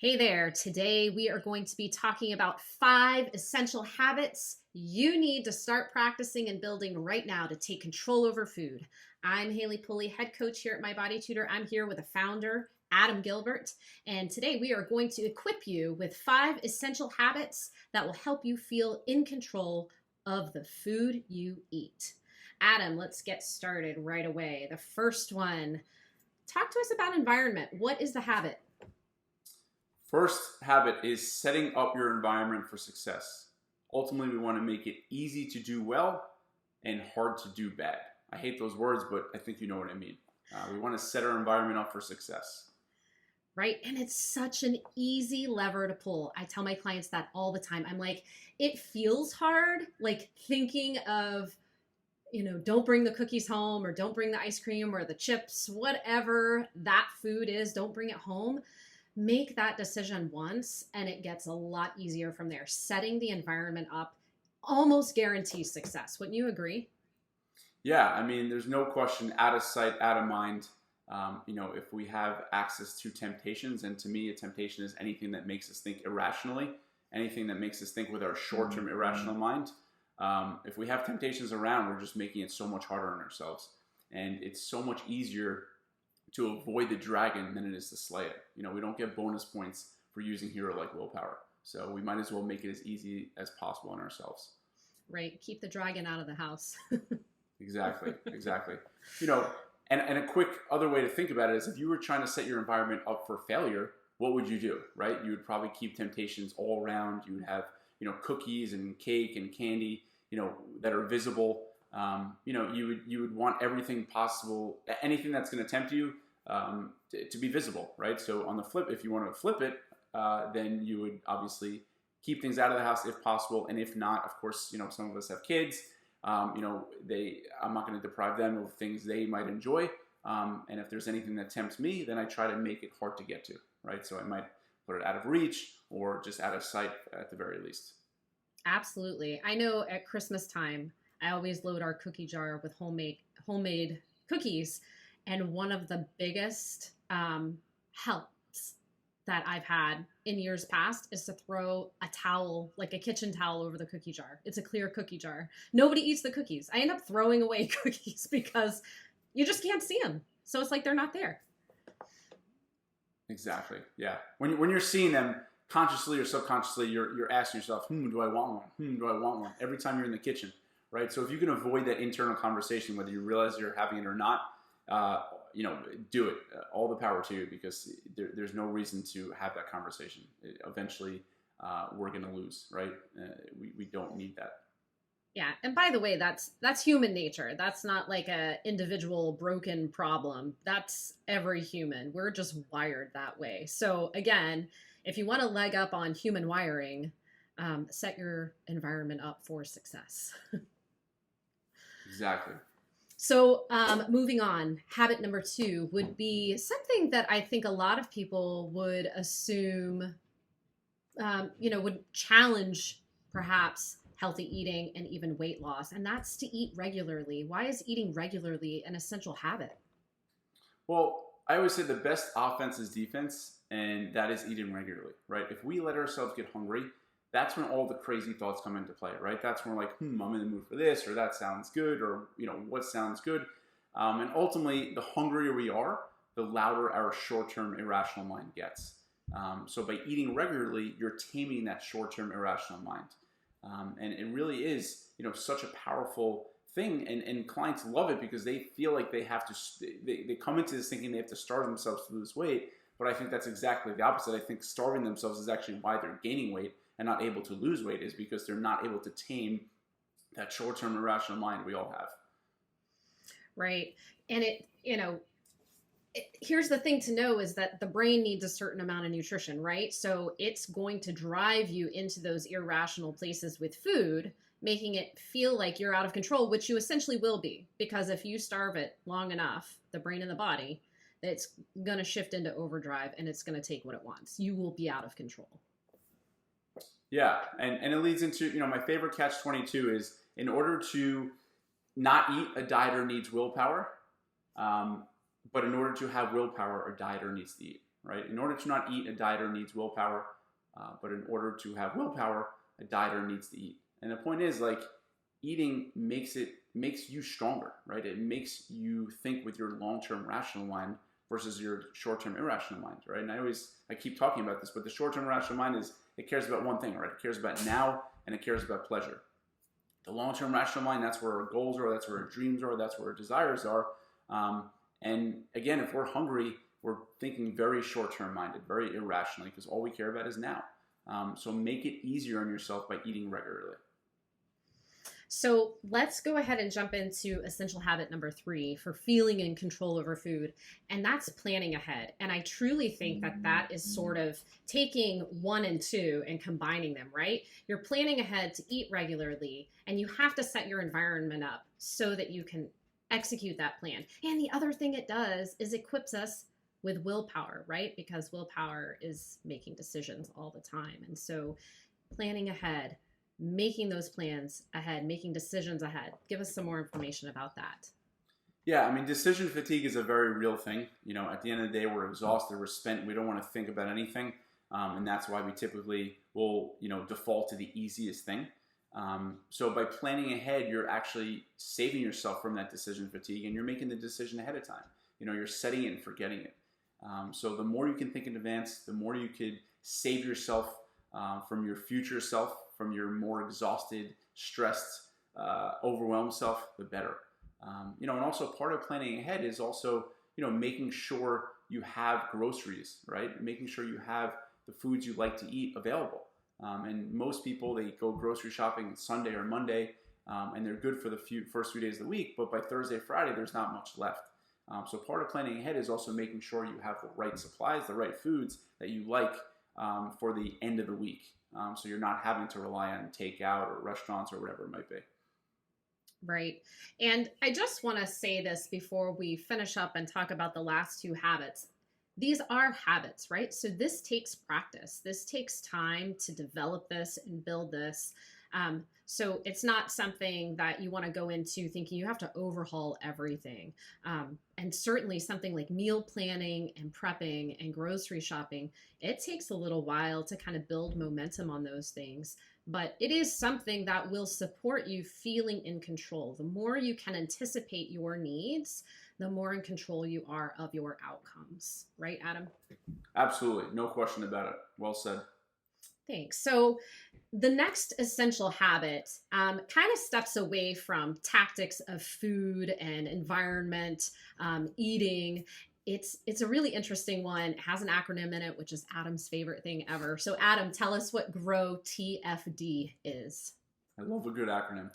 Hey there. Today we are going to be talking about 5 essential habits you need to start practicing and building right now to take control over food. I'm Haley Pulley, head coach here at My Body Tutor. I'm here with the founder, Adam Gilbert, and today we are going to equip you with 5 essential habits that will help you feel in control of the food you eat. Adam, let's get started right away. The first one, talk to us about environment. What is the habit? First habit is setting up your environment for success. Ultimately, we want to make it easy to do well and hard to do bad. I hate those words, but I think you know what I mean. We want to set our environment up for success. Right? And it's such an easy lever to pull. I tell my clients that all the time. I'm like, it feels hard, like thinking of, don't bring the cookies home or don't bring the ice cream or the chips, whatever that food is, don't bring it home. Make that decision once and it gets a lot easier from there. Setting the environment up almost guarantees success. Wouldn't you agree? Yeah, I mean, there's no question, out of sight, out of mind. If we have access to temptations, and to me, a temptation is anything that makes us think irrationally, anything that makes us think with our short-term irrational mind. If we have temptations around, we're just making it so much harder on ourselves. And it's so much easier to avoid the dragon than it is to slay it. We don't get bonus points for using hero-like willpower. So we might as well make it as easy as possible on ourselves. Right. Keep the dragon out of the house. Exactly. And a quick other way to think about it is if you were trying to set your environment up for failure, what would you do, right? You would probably keep temptations all around. You would have, cookies and cake and candy, that are visible. You would want everything possible, anything that's going to tempt you to be visible, right? So on the flip, if you want to flip it, then you would obviously keep things out of the house if possible. And if not, of course, some of us have kids. I'm not going to deprive them of things they might enjoy. And if there's anything that tempts me, then I try to make it hard to get to, right? So I might put it out of reach or just out of sight at the very least. Absolutely. I know at Christmas time, I always load our cookie jar with homemade cookies. And one of the biggest helps that I've had in years past is to throw a towel, like a kitchen towel, over the cookie jar. It's a clear cookie jar. Nobody eats the cookies. I end up throwing away cookies because you just can't see them. So it's like they're not there. Exactly. Yeah. When you're seeing them, consciously or subconsciously, you're asking yourself, do I want one? Do I want one? Every time you're in the kitchen, right? So if you can avoid that internal conversation, whether you realize you're having it or not, do it. All the power to you, because there's no reason to have that conversation. Eventually, we're going to lose, right? We don't need that. Yeah. And by the way, that's human nature. That's not like a individual broken problem. That's every human. We're just wired that way. So again, if you want to leg up on human wiring, set your environment up for success. Exactly. So moving on, habit number 2 would be something that I think a lot of people would assume, would challenge perhaps healthy eating and even weight loss, and that's to eat regularly. Why is eating regularly an essential habit? Well, I always say the best offense is defense, and that is eating regularly, right? If we let ourselves get hungry, that's when all the crazy thoughts come into play, right? That's when we're like, I'm in the mood for this, or that sounds good, or, what sounds good? And ultimately, the hungrier we are, the louder our short-term irrational mind gets. So by eating regularly, you're taming that short-term irrational mind. And it really is, such a powerful thing. And clients love it because they feel like they have to, they come into this thinking they have to starve themselves to lose weight. But I think that's exactly the opposite. I think starving themselves is actually why they're gaining weight and not able to lose weight, is because they're not able to tame that short-term irrational mind we all have. Right. And here's the thing to know is that the brain needs a certain amount of nutrition, right? So it's going to drive you into those irrational places with food, making it feel like you're out of control, which you essentially will be, because if you starve it long enough, the brain and the body, it's going to shift into overdrive and it's going to take what it wants. You will be out of control. Yeah, and it leads into, my favorite catch-22 is, in order to not eat, a dieter needs willpower. But in order to have willpower, a dieter needs to eat, right? In order to not eat, a dieter needs willpower, but in order to have willpower, a dieter needs to eat. And the point is, like, eating makes you stronger, right? It makes you think with your long-term rational mind versus your short-term irrational mind, right? And I keep talking about this, but the short-term irrational mind it cares about one thing, right? It cares about now and it cares about pleasure. The long-term rational mind, that's where our goals are, that's where our dreams are, that's where our desires are. And again, if we're hungry, we're thinking very short-term minded, very irrationally, because all we care about is now. So make it easier on yourself by eating regularly. So let's go ahead and jump into essential habit number 3 for feeling in control over food, and that's planning ahead. And I truly think that is sort of taking 1 and 2 and combining them, right? You're planning ahead to eat regularly, and you have to set your environment up so that you can execute that plan. And the other thing it does is equips us with willpower, right? Because willpower is making decisions all the time. And so planning ahead, making those plans ahead, making decisions ahead. Give us some more information about that. Yeah, I mean, decision fatigue is a very real thing. You know, at the end of the day, we're exhausted, we're spent, we don't want to think about anything. And that's why we typically will, default to the easiest thing. So by planning ahead, you're actually saving yourself from that decision fatigue, and you're making the decision ahead of time. You're setting it and forgetting it. So the more you can think in advance, the more you could save yourself from your future self, from your more exhausted, stressed, overwhelmed self, the better. And also part of planning ahead is also, making sure you have groceries, right? Making sure you have the foods you like to eat available. And most people, they go grocery shopping Sunday or Monday, and they're good for the first few days of the week, but by Thursday, Friday, there's not much left. So part of planning ahead is also making sure you have the right supplies, the right foods that you like for the end of the week. So you're not having to rely on takeout or restaurants or whatever it might be. Right. And I just want to say this before we finish up and talk about the last 2 habits. These are habits, right? So this takes practice. This takes time to develop this and build this. So it's not something that you want to go into thinking you have to overhaul everything. And certainly something like meal planning and prepping and grocery shopping, it takes a little while to kind of build momentum on those things. But it is something that will support you feeling in control. The more you can anticipate your needs, the more in control you are of your outcomes. Right, Adam? Absolutely. No question about it. Well said. Thanks. So the next essential habit kind of steps away from tactics of food and environment, eating. It's a really interesting one. It has an acronym in it, which is Adam's favorite thing ever. So Adam, tell us what GROW TFD is. I love a good acronym.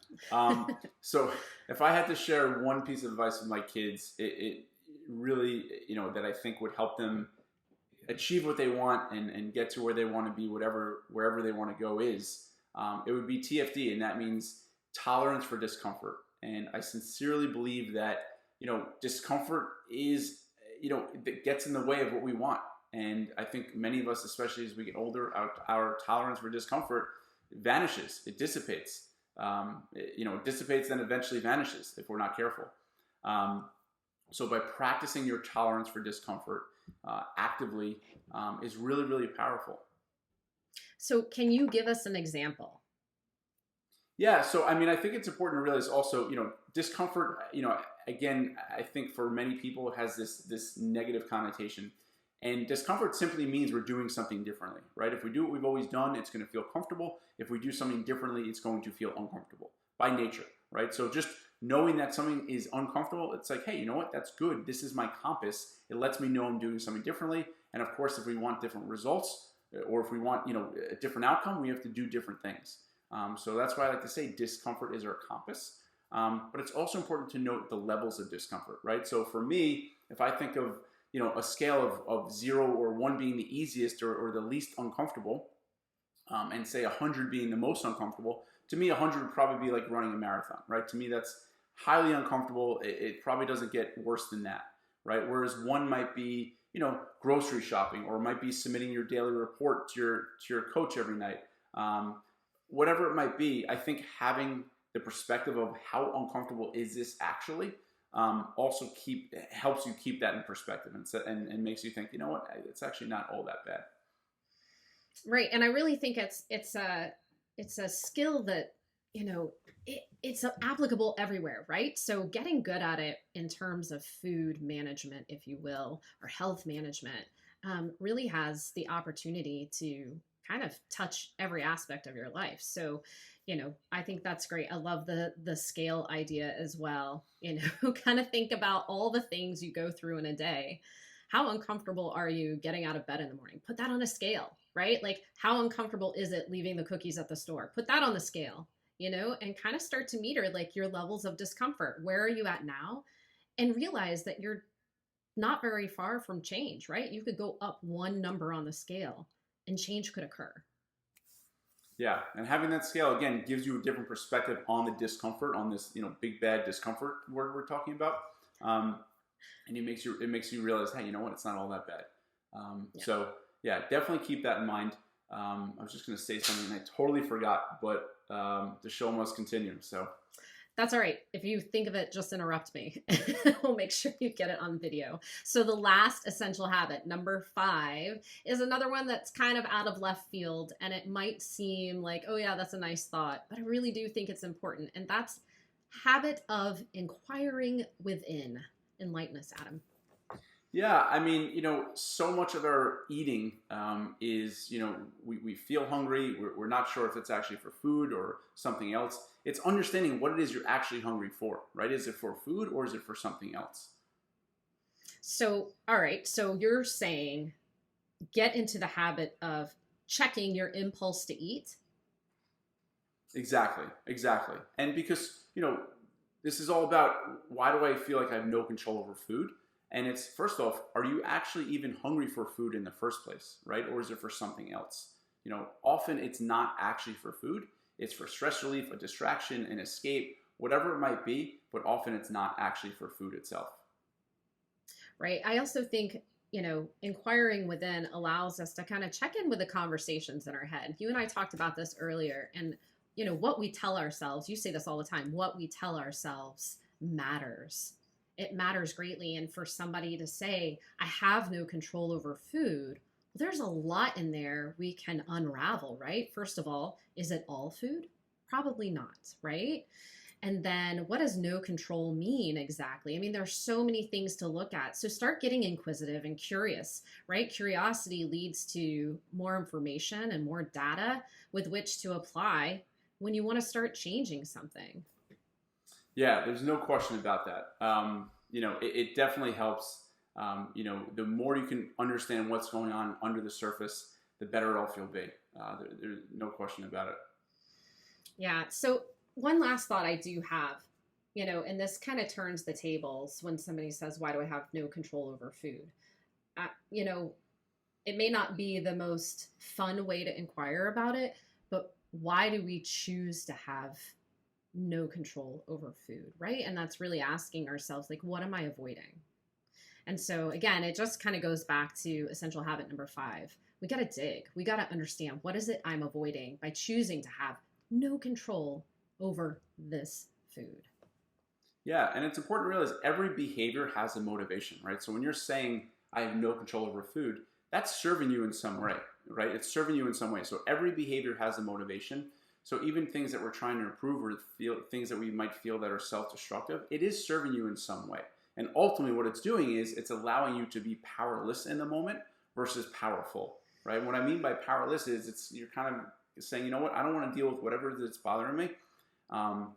So if I had to share one piece of advice with my kids, it really, that I think would help them achieve what they want and get to where they want to be, wherever they want to go is, it would be TFD, and that means tolerance for discomfort. And I sincerely believe that, discomfort is, it gets in the way of what we want. And I think many of us, especially as we get older, our tolerance for discomfort vanishes. It dissipates. It dissipates, then eventually vanishes if we're not careful. So by practicing your tolerance for discomfort actively is really, really powerful. So can you give us an example? Yeah, so I think it's important to realize also, discomfort, again, I think for many people it has this negative connotation. And discomfort simply means we're doing something differently, right? If we do what we've always done, it's going to feel comfortable. If we do something differently, it's going to feel uncomfortable by nature, right? So just knowing that something is uncomfortable, it's like, hey, you know what? That's good. This is my compass. It lets me know I'm doing something differently. And of course, if we want different results or if we want, a different outcome, we have to do different things. So that's why I like to say discomfort is our compass. But it's also important to note the levels of discomfort, right? So for me, if I think of, a scale of 0 or 1 being the easiest or the least uncomfortable, and say 100 being the most uncomfortable, to me 100 would probably be like running a marathon, right? To me that's highly uncomfortable. It probably doesn't get worse than that, right? Whereas 1 might be, grocery shopping, or might be submitting your daily report to your coach every night. Whatever it might be, I think having the perspective of how uncomfortable is this actually also helps you keep that in perspective and makes you think, you know what, it's actually not all that bad. Right. And I really think it's a skill that, it's applicable everywhere, right? So getting good at it in terms of food management, if you will, or health management, really has the opportunity to kind of touch every aspect of your life. So, I think that's great. I love the scale idea as well. Kind of think about all the things you go through in a day. How uncomfortable are you getting out of bed in the morning? Put that on a scale, right? Like, how uncomfortable is it leaving the cookies at the store? Put that on the scale, and kind of start to meter like your levels of discomfort. Where are you at now? And realize that you're not very far from change, right? You could go up one number on the scale and change could occur. Yeah, and having that scale again gives you a different perspective on the discomfort, on this big bad discomfort word we're talking about, and it makes you realize, hey, you know what, it's not all that bad. Yeah. So yeah, definitely keep that in mind. I was just going to say something and I totally forgot, but the show must continue. So That's all right. If you think of it, just interrupt me. We'll make sure you get it on video. So the last essential habit, number 5, is another one that's kind of out of left field. And it might seem like, oh yeah, that's a nice thought, but I really do think it's important. And that's habit of inquiring within. Enlighten us, Adam. yeah, I mean, so much of our eating is, we feel hungry. We're not sure if it's actually for food or something else. It's understanding what it is you're actually hungry for, right? Is it for food or is it for something else? So, all right. So you're saying get into the habit of checking your impulse to eat. Exactly, exactly. And because, this is all about why do I feel like I have no control over food? And it's first off, are you actually even hungry for food in the first place, right? Or is it for something else? Often it's not actually for food. It's for stress relief, a distraction, an escape, whatever it might be, but often it's not actually for food itself. Right. I also think, inquiring within allows us to kind of check in with the conversations in our head. You and I talked about this earlier, and, what we tell ourselves, you say this all the time, what we tell ourselves matters. It matters greatly. And for somebody to say, I have no control over food, well, there's a lot in there we can unravel, right? First of all, is it all food? Probably not, right? And then what does no control mean exactly? I mean, there's so many things to look at. So start getting inquisitive and curious, right? Curiosity leads to more information and more data with which to apply when you want to start changing something. Yeah, there's no question about that. It definitely helps. The more you can understand what's going on under the surface, the better it'll feel be. There's no question about it. Yeah. So one last thought I do have, and this kind of turns the tables when somebody says, why do I have no control over food? Uh, you know, it may not be the most fun way to inquire about it, but why do we choose to have no control over food, right? And that's really asking ourselves, like, what am I avoiding? And so, again, it just kind of goes back to essential habit number 5. We got to dig. We got to understand, what is it I'm avoiding by choosing to have no control over this food? Yeah, and it's important to realize every behavior has a motivation, right? So when you're saying I have no control over food, that's serving you in some way, right? It's serving you in some way. So every behavior has a motivation. So even things that we're trying to improve or things that we might feel that are self-destructive, it is serving you in some way. And ultimately what it's doing is it's allowing you to be powerless in the moment versus powerful, right? What I mean by powerless is you're kind of saying, you know what, I don't want to deal with whatever that's bothering me. I'm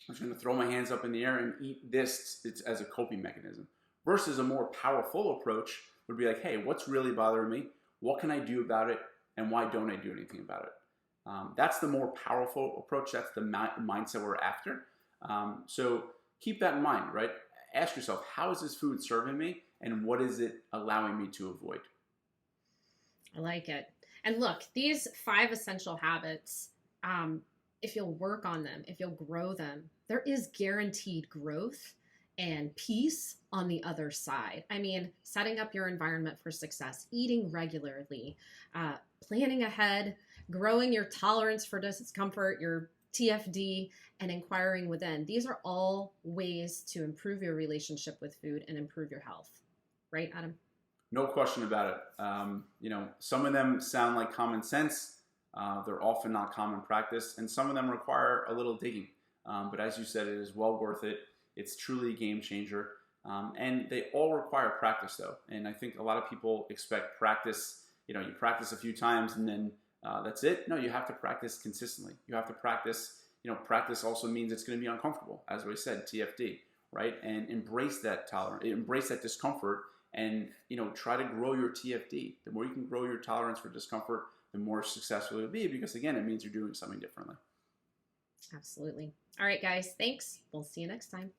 just going to throw my hands up in the air and eat this as a coping mechanism. Versus a more powerful approach would be like, hey, what's really bothering me? What can I do about it? And why don't I do anything about it? That's the more powerful approach. That's the mindset we're after. So keep that in mind, right? Ask yourself, how is this food serving me? And what is it allowing me to avoid? I like it. And look, these 5 essential habits, if you'll work on them, if you'll grow them, there is guaranteed growth and peace on the other side. I mean, setting up your environment for success, eating regularly, planning ahead, growing your tolerance for discomfort, your TFD, and inquiring within. These are all ways to improve your relationship with food and improve your health. Right, Adam? No question about it. Some of them sound like common sense. They're often not common practice, and some of them require a little digging. But as you said, it is well worth it. It's truly a game changer. And they all require practice, though. And I think a lot of people expect practice. You practice a few times and then that's it. No, you have to practice consistently. You have to practice. Practice also means it's going to be uncomfortable, as we said, TFD, right? And embrace that tolerance, embrace that discomfort, and try to grow your TFD. The more you can grow your tolerance for discomfort, the more successful you'll be, because again, it means you're doing something differently. Absolutely. All right, guys, thanks. We'll see you next time.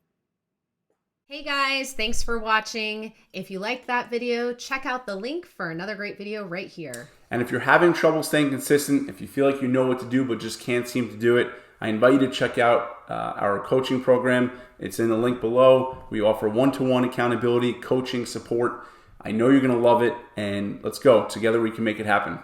Hey guys, thanks for watching. If you liked that video, check out the link for another great video right here. And if you're having trouble staying consistent, if you feel like you know what to do but just can't seem to do it, I invite you to check out our coaching program. It's in the link below. We offer one-to-one accountability, coaching, support. I know you're going to love it, and let's go. Together we can make it happen.